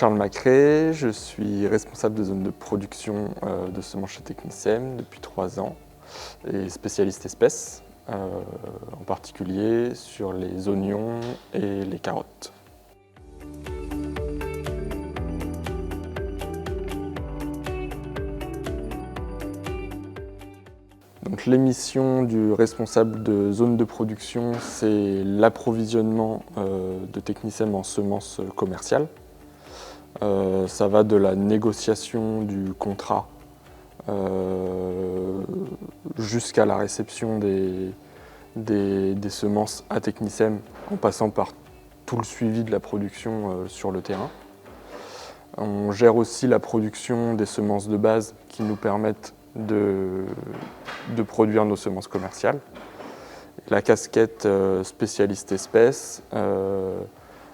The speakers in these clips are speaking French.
Charles Macré, je suis responsable de zone de production de semences chez Technisem depuis 3 ans et spécialiste espèces, en particulier sur les oignons et les carottes. Donc, les missions du responsable de zone de production, c'est l'approvisionnement de Technisem en semences commerciales. Ça va de la négociation du contrat jusqu'à la réception des semences à Technisem, en passant par tout le suivi de la production sur le terrain. On gère aussi la production des semences de base qui nous permettent de produire nos semences commerciales. La casquette spécialiste espèces,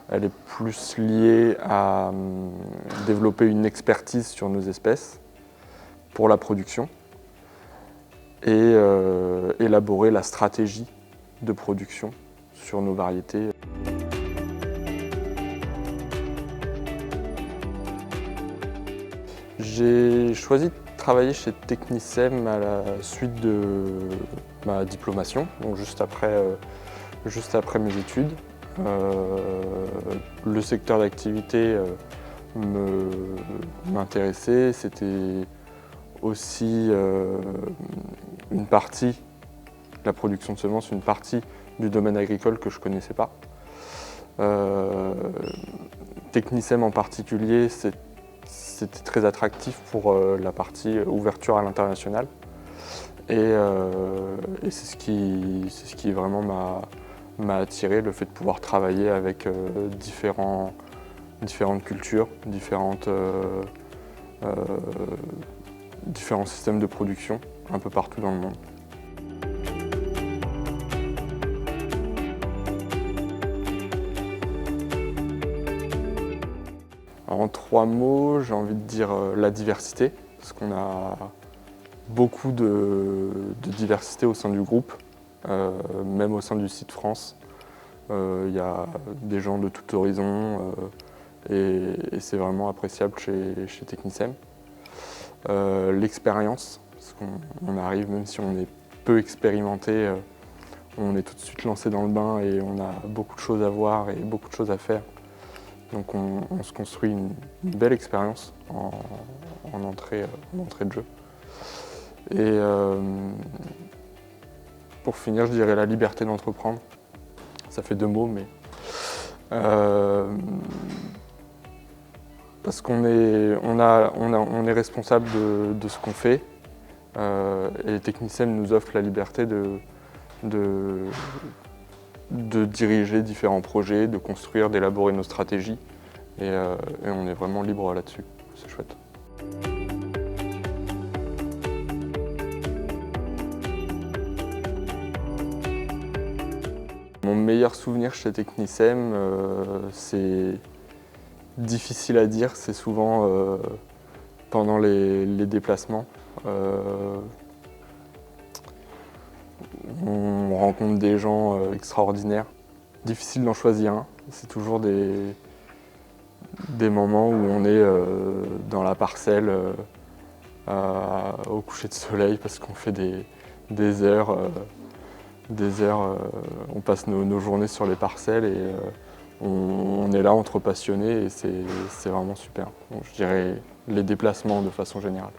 elle est plus liée à développer une expertise sur nos espèces pour la production et élaborer la stratégie de production sur nos variétés. J'ai choisi de travailler chez Technisem à la suite de ma diplomation, donc juste après mes études. Le secteur d'activité m'intéressait, c'était aussi une partie, la production de semences, une partie du domaine agricole que je ne connaissais pas. Technisem en particulier, c'était très attractif pour la partie ouverture à l'international. Et c'est ce qui vraiment m'a attiré, le fait de pouvoir travailler avec différentes cultures, différents systèmes de production un peu partout dans le monde. En 3 mots, j'ai envie de dire la diversité, parce qu'on a beaucoup de diversité au sein du groupe, même au sein du site France. Il y a des gens de tout horizon et c'est vraiment appréciable chez Technisem. L'expérience, parce qu'on arrive, même si on est peu expérimenté, on est tout de suite lancé dans le bain et on a beaucoup de choses à voir et beaucoup de choses à faire. Donc on se construit une belle expérience en entrée de jeu. Et pour finir, je dirais la liberté d'entreprendre. Ça fait 2 mots, mais parce qu'on est responsable de ce qu'on fait, et Technisem nous offre la liberté de diriger différents projets, de construire, d'élaborer nos stratégies, et on est vraiment libre là-dessus. C'est chouette. Mon meilleur souvenir chez Technisem, c'est difficile à dire, c'est souvent pendant les déplacements. On rencontre des gens extraordinaires. Difficile d'en choisir un, c'est toujours des moments où on est dans la parcelle au coucher de soleil parce qu'on fait des heures. On passe nos journées sur les parcelles et on est là entre passionnés et c'est vraiment super. Donc, je dirais les déplacements de façon générale.